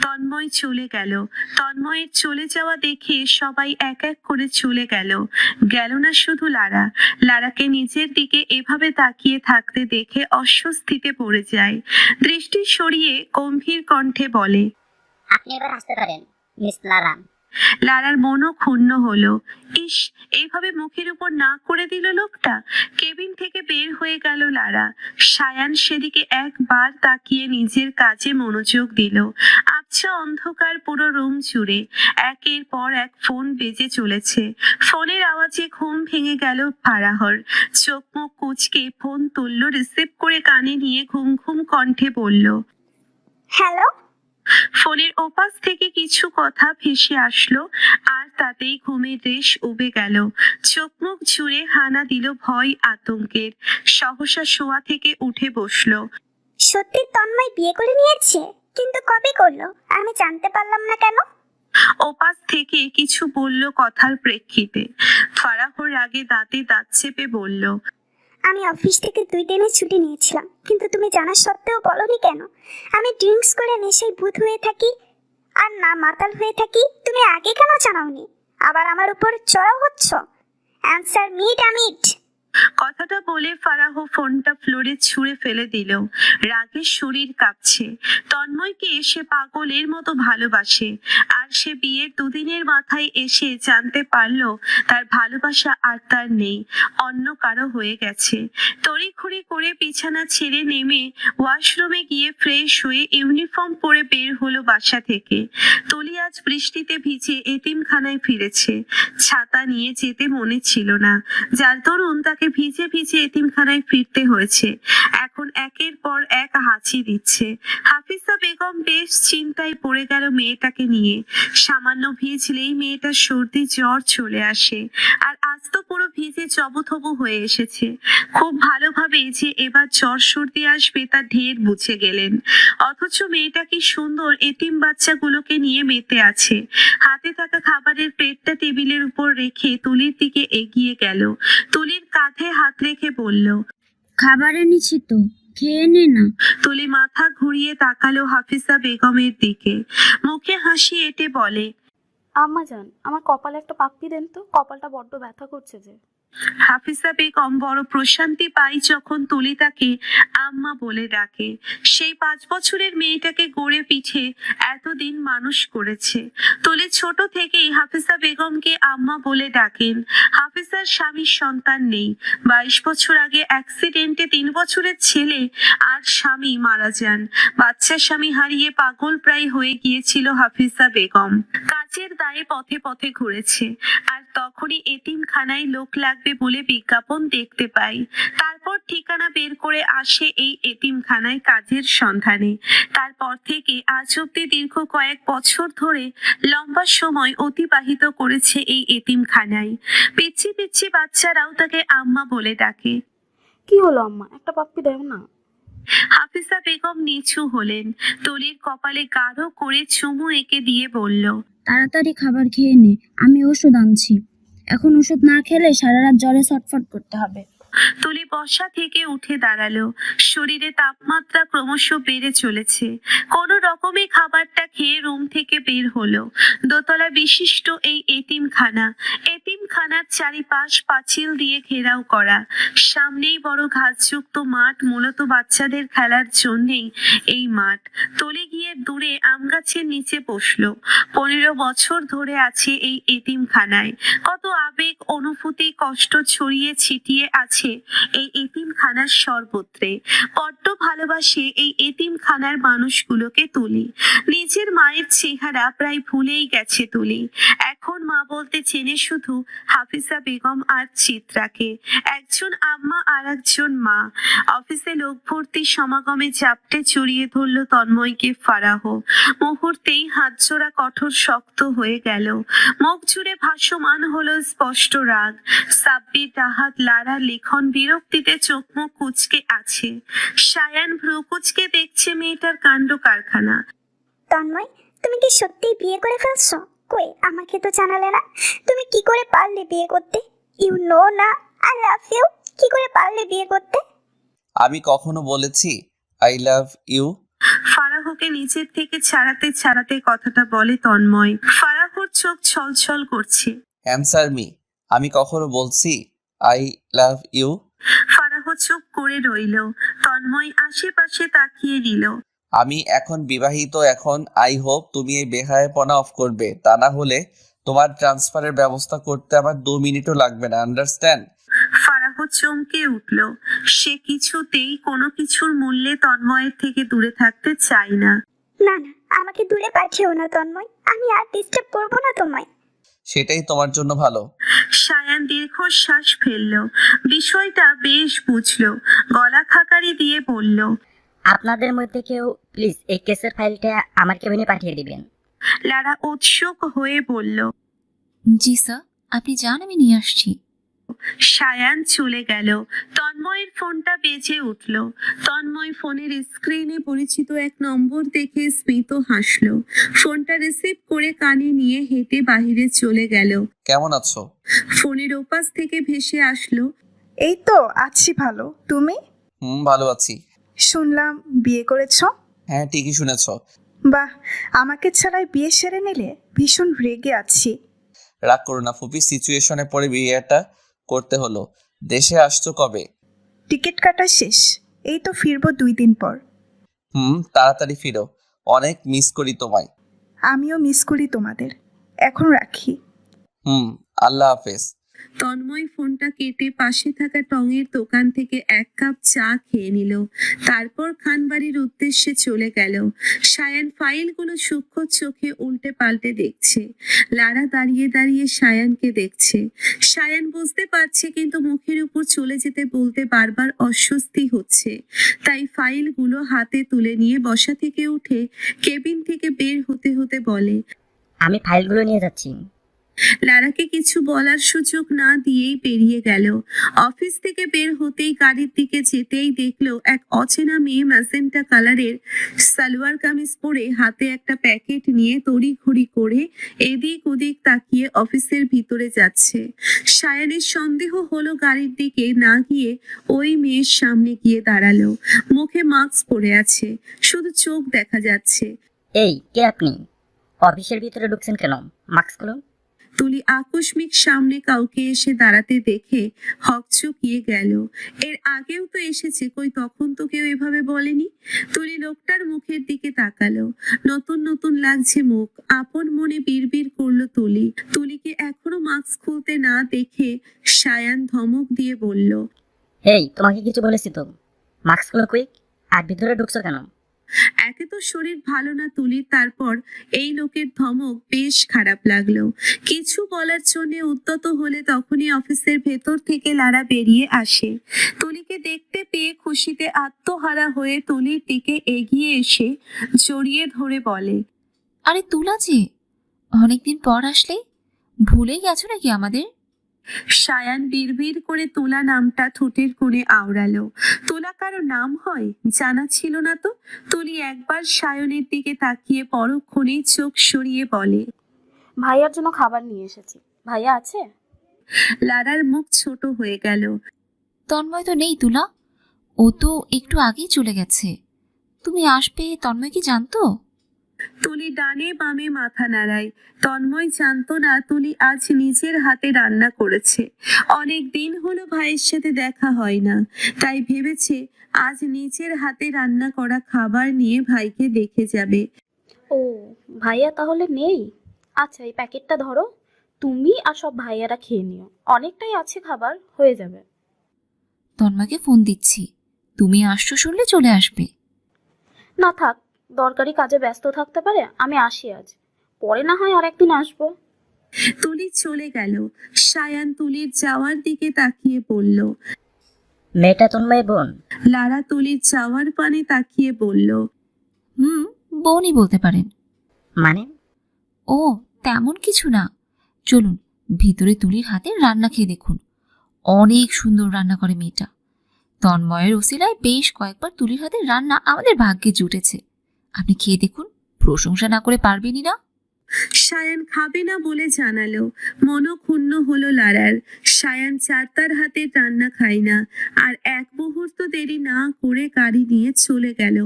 তন্ময় চলে গেল। তন্ময়ের চলে যাওয়া দেখে সবাই এক এক করে চলে গেল। গেল না শুধু লারা। লারাকে নিজের দিকে এভাবে তাকিয়ে থাকতে দেখে অস্বস্তিতে পড়ে যায়। দৃষ্টি সরিয়ে গম্ভীর কণ্ঠে বলে, আপনি এবার আসতে পারেন মিস লারা। লারার মনও ক্ষুণ্ণ হলো। ইস, এইভাবে মুখের উপর না করে দিল লোকটা। কেবিন থেকে বের হয়ে গেল লারা। সায়ান সেদিকে একবার তাকিয়ে নিজের কাজে মনোযোগ দিল। আবছা অন্ধকার পুরো রুম জুড়ে একের পর এক ফোন বেজে চলেছে। ফোনের আওয়াজে ঘুম ভেঙে গেল ফারাহর। চোখ মুখ কুঁচকে ফোন তুলল, রিসিভ করে কানে নিয়ে ঘুম ঘুম কণ্ঠে বলল, হ্যালো। ফোনের ওপাশ থেকে কিছু কথা ভেসে আসলো, আর তাতেই ঘুমের রেশ উবে গেল। চোখ মুখ জুড়ে হানা দিল ভয় আতঙ্কের। সহসা শোয়া থেকে উঠে বসলো। সত্যি তন্ময় বিয়ে করে নিয়েছে? কিন্তু কবে করলো? আমি জানতে পারলাম না কেন? ওপাশ থেকে কিছু বলল কথার প্রেক্ষিতে। ফারাহর রাগে দাঁতে দাঁত চেপে বলল, আমি অফিস থেকে 2 দিনের ছুটি নিয়েছিলাম, কিন্তু তুমি জানা সত্ত্বেও বলনি কেন? আমি ড্রিঙ্কস করে নেশায় ভূত হয়ে থাকি আর না মাতাল হয়ে থাকি। তুমি আগে কেন জানাওনি? আবার আমার উপর চড়াও হচ্ছ। Answer me damn it. কথাটা বলে ফারাহ ফোনটা ফ্লোরে ছুঁড়ে ফেলে দিল। রাগে শরীর কাঁপছে। তন্ময়কে সে পাগলের মতো ভালোবাসে, আর সে বিয়ের 2 দিনের মাথায় এসে জানতে পারল তার ভালোবাসা আর তার নেই, অন্য কারো হয়ে গেছে। তড়িঘড়ি করে বিছানা ছেড়ে নেমে ওয়াশরুমে গিয়ে ফ্রেশ হয়ে ইউনিফর্ম পরে বের হলো বাসা থেকে। তুলি আজ বৃষ্টিতে ভিজে এতিমখানায় ফিরেছে। ছাতা নিয়ে যেতে মনে ছিল না, যার দরুন তাকে ভিজে ভিজে এতিমখানায় ফিরতে হয়েছে। এখন একের পর এক হাঁচি দিচ্ছে। হাফিজা বেগম বেশ চিন্তায় পড়ে গেল মেয়েটাকে নিয়ে। সামান্য ভিজলেই মেয়েটার সর্দি জ্বর চলে আসে, আর আজ তো পুরো ভিজে জবথবু হয়ে এসেছে। খুব ভালোভাবে যে এবার জ্বর সর্দি আসবে তা ঢের বুঝে গেলেন। অথচ মেয়েটা কি সুন্দর এতিম বাচ্চাগুলোকে নিয়ে মেতে আছে। হাতে থাকা খাবারের প্লেটটা টেবিলের উপর রেখে তুলির দিকে এগিয়ে গেল। তুলির কাঁধে হাত রেখে বলল, খাবার এনেছি তো, খেয়ে নে না। তুলি মাথা ঘুরিয়ে তাকালো হাফিজা বেগমের দিকে। মুখে হাসি এঁটে বলে, আম্মা জান, আমার কপালে একটা পাপ্পি দেন তো, কপালটা বড্ড ব্যথা করছে যে। হাফিজা বেগম বড় প্রশান্তি পাই যখন তুলি তাকে আম্মা বলে ডাকে। সেই 5 বছরের মেয়েটাকে গড়ে পিঠে এতদিন মানুষ করেছে। তুলি ছোট থেকেই হাফিজা বেগমকে আম্মা বলে ডাকেন। হাফিজার স্বামীর সন্তান নেই। 22 বছর আগে অ্যাক্সিডেন্টে 3 বছরের ছেলে আর স্বামী মারা যান। বাচ্চা স্বামী হারিয়ে পাগল প্রায় হয়ে গিয়েছিল হাফিজা বেগম। কাজের দায়ে পথে পথে ঘুরেছে, আর তখনই এতিমখানায় লোক লাগবে বলে বিজ্ঞাপন দেখতে পাই। তারপর ঠিকানা বের করে আসে এই এতিমখানায় কাজের সন্ধানে। তারপর থেকে আজ অব্দি দীর্ঘ কয়েক বছর ধরে লম্বা সময় অতিবাহিত করেছে এই এতিমখানায়। পিচ্ছি পিচ্ছি বাচ্চারাও তাকে আম্মা বলে ডাকে। কি হলো আম্মা, একটা পাপ্পি দেও না। হাফিজা বেগম নিচু হলেন। তুলির কপালে গাঢ় করে চুমু এঁকে দিয়ে বলল, তাড়াতাড়ি খাবার খেয়ে নে, আমি ওষুধ আনছি। এখন ওষুধ না খেলে সারা রাত জ্বরে ছটফট করতে হবে। তুলি বসা থেকে উঠে দাঁড়ালো। শরীরে তাপমাত্রা ক্রমশ বেড়ে চলেছে। কোনো রকমে খাবারটা খেয়ে রুম থেকে বের হলো। দোতলা বিশিষ্ট এই এতিমখানা। এতিমখানার চারিপাশ পাঁচিল দিয়ে ঘেরাও করা। সামনেই বড় ঘাসযুক্ত মাঠ, মূলত বাচ্চাদের খেলার জন্যেই এই মাঠ। তুলি গিয়ে দূরে আম গাছের নিচে বসলো। 15 বছর ধরে আছে এই এতিমখানায়। কত আবেগ, অনুভূতি, কষ্ট ছড়িয়ে ছিটিয়ে আছে এই এতিমখানার সর্বত্রে। বড্ড ভালোবাসে এই এতিমখানার মানুষগুলোকে তুলি। নিজের মায়ের চেহারা প্রায় ভুলেই গেছে তুলি। এখন মা বলতে চেনে শুধু হাফিজা বেগম আর চিত্রাকে। একজন আম্মা আর একজন মা। অফিসে লোক ভর্তি সমাগমে জাপটে জড়িয়ে ধরলো তন্ময়কে ফারাহ। মুহূর্তেই হাতজোড়া কঠোর শক্ত হয়ে গেল। মুখ জুড়ে ভাসমান হলো স্পষ্ট রাগ। সাব্বির, রাহাত, লারা, লিখন বিরক্তিতে চোখ মুখ কুঁচকে আছে। সায়ান ভ্রু কুঁচকে দেখছে মেয়েটার কাণ্ড কারখানা। তন্ময়, তুমি কি সত্যিই বিয়ে করে ফেলছো? কই, আমাকে তো জানালে না। তুমি কি করে পারলে বিয়ে করতে? ইউ নো না আই লাভ ইউ। কি করে পারলে বিয়ে করতে? আমি কখনো বলেছি আই লাভ ইউ? ফারাহকে নিচের থেকে ছাড়াতে ছাড়াতে কথাটা বলে তন্ময়। ফারাহর চোখ ছলছল করছে। Answer me. আমি কখনো বলছি আই লাভ ইউ? ফারাহ চুপ করে রইল। তন্ময় আশেপাশে তাকিয়ে নিল। আমি এখন বিবাহিত। এখন আই হোপ তুমি এই বেহায়াপনা অফ করবে, তা না হলে তোমার ট্রান্সফারের ব্যবস্থা করতে আমার 2 মিনিটও লাগবে না, আন্ডারস্ট্যান্ড? ফারাহ চমকে উঠল। সে কিছুতেই কোনো কিছুর মূল্যে তন্ময়ের থেকে দূরে থাকতে চায় না। না না, আমাকে দূরে পাঠিও না তন্ময়, আমি আর ডিস্টার্ব করবো না তোমায়। সেটাই তোমার জন্য ভালো। সায়ান দীর্ঘশ্বাস ফেলল। বিষয়টা বেশ বুঝলো। গলা খাকারি দিয়ে বলল, আপনাদের মধ্যে কেউ প্লিজ এই কেসের ফাইলটা আমার কেবিনে পাঠিয়ে দিবেন। লারা উৎসুক হয়ে বলল। জি স্যার, আপনি যান, আমি নিয়ে আসছি। সায়ান চলে গেল। তন্ময়ের ফোনটা বেজে উঠল। তন্ময় ফোনের স্ক্রিনে পরিচিত এক নম্বর দেখে স্মিত হাসলো। ফোনটা রিসিভ করে কানে নিয়ে হেঁটে বাহিরে চলে গেল। কেমন আছো? ফোনের ওপাশ থেকে ভেসে আসলো, এই তো আছি ভালো। তুমি? ভালো আছি। শুনলাম বিয়ে করেছো? হ্যাঁ, ঠিকই শুনেছ। বাহ, আমাকে ছাড়াই বিয়ে সেরে নিলে। ভীষণ রেগে আছি। রাগ করো না ফুপি, সিচুয়েশনে পড়ে বিয়েটা করতে হলো। দেশে আসছো কবে? টিকিট কাটা শেষ, এই তো ফিরবো 2 দিন পর। তাড়াতাড়ি ফিরো, অনেক মিস করি তোমায়। আমিও মিস করি তোমাদের। এখন রাখি। আল্লাহ হাফেজ। তন্ময় ফোনটা কেটে পাশে থাকা টঙের দোকান থেকে 1 কাপ চা খেয়ে নিল। তারপর খানবাড়ির উদ্দেশ্যে চলে গেল। সায়ান ফাইলগুলো সূক্ষ্ম চোখে উল্টে পাল্টে দেখছে। লারা দাঁড়িয়ে দাঁড়িয়ে সায়ানকে দেখছে। সায়ান বুঝতে পারছে, কিন্তু মুখের উপর চলে যেতে বলতে বারবার অস্বস্তি হচ্ছে। তাই ফাইলগুলো হাতে তুলে নিয়ে বসা থেকে উঠে কেবিন থেকে বের হতে হতে বলে, আমি ফাইলগুলো নিয়ে যাচ্ছি। লারাকে কিছু বলার সুযোগ না দিয়েই বেরিয়ে গেল। অফিস থেকে বের হতেই গাড়ির দিকে যেতেই দেখলো এক অচেনা মেয়ে ম্যাজেন্টা কালারের সালোয়ার কামিজ পরে হাতে একটা প্যাকেট নিয়ে তড়িঘড়ি করে এদিক ওদিক তাকিয়ে অফিসের ভিতরে যাচ্ছে। সায়ানের সন্দেহ হলো, গাড়ির দিকে না গিয়ে ওই মেয়ের সামনে গিয়ে দাঁড়ালো। মুখে মাস্ক পরে আছে, শুধু চোখ দেখা যাচ্ছে। এই কে আপনি? অফিসের ভিতরে ঢুকছেন কেন? মাস্ক খুলুন। তুলি আকস্মিক সামনে কাউকে এসে দাঁড়াতে দেখে হকচকিয়ে গেল। এর আগেও তো এসেছে, কই তখন তো কেউ এভাবে বলেনি। তুলি লোকটার মুখের দিকে তাকালো। নতুন নতুন লাগছে মুখ। আপন মনে বিড়বিড় করলো তুলি। তুলিকে এখনো মাস্ক খুলতে না দেখে সায়ান ধমক দিয়ে বলল, এই তোমাকে কিছু বলেছি তো, মাস্ক খুলো কুইক। আর ভিতরে ঢুকছো কেন? একে তো শরীর ভালো না তুলির, তারপর এই লোকের ধমক বেশ খারাপ লাগলো। কিছু বলার জন্য উদ্যত হলে তখনই অফিসের ভেতর থেকে লারা বেরিয়ে আসে। তুলিকে দেখতে পেয়ে খুশিতে আত্মহারা হয়ে তুলির দিকে এগিয়ে এসে জড়িয়ে ধরে বলে, আরে তুলা যে, অনেকদিন পর আসলে, ভুলে গেছো নাকি আমাদের? সায়ান বিড়বিড় করে তুলা নামটা ঠোঁটের কোণে আওড়ালো। তুলা কারো নাম হয়? জানা ছিল না তো। তুলি একবার সায়নের দিকে তাকিয়ে পরক্ষণেই চোখ সরিয়ে বলে, ভাইয়ার জন্য খাবার নিয়ে এসেছি। ভাইয়া আছে? লারার মুখ ছোট হয়ে গেল। তন্ময় তো নেই তুলা, ও তো একটু আগেই চলে গেছে। তুমি আসবে তন্ময় কি জানতো? তুলি ডানে বামে মাথা নাড়ায়। তন্ময় জানতো না তুলি আজ নিজের হাতে রান্না করেছে। অনেক দিন হলো ভাইয়ের সাথে দেখা হয় না, তাই ভেবেছে আজ নিজের হাতে রান্না করা খাবার নিয়ে ভাইকে দেখে যাবে। ও, ভাইয়া তাহলে নেই। আচ্ছা, এই প্যাকেটটা ধরো, তুমি আর সব ভাইয়ারা খেয়ে নিও। অনেকটাই আছে খাবার, হয়ে যাবে। তন্ময়কে ফোন দিচ্ছি, তুমি আসছো শুনলে চলে আসবে। না থাক, দরকারি কাজে ব্যস্ত থাকতে পারে। আমি আসি আজ, পরে না হয় আর একদিন আসবো। তুলি চলে গেল। সায়ান তুলির যাওয়ার দিকে তাকিয়ে বলল, মেয়েটা তন্ময় বোন? লারা তুলির যাওয়ার পানে তাকিয়ে বলল, বোনই বলতে পারেন। মানে? ও তেমন কিছু না, চলুন ভিতরে তুলির হাতে রান্না খেয়ে দেখুন। অনেক সুন্দর রান্না করে মেয়েটা। তন্ময়ের ওসিলায় বেশ কয়েকবার তুলির হাতে রান্না আমাদের ভাগ্যে জুটেছে। আপনি খেয়ে দেখুন, প্রশংসা না করে পারবেনই না। সায়ান খাবে না বলে জানালো। মনক্ষুণ্ণ হলো লারার। সায়ান চারতার হাতে রান্না খায় না। আর এক মুহূর্ত দেরি না করে গাড়ি নিয়ে চলে গেল।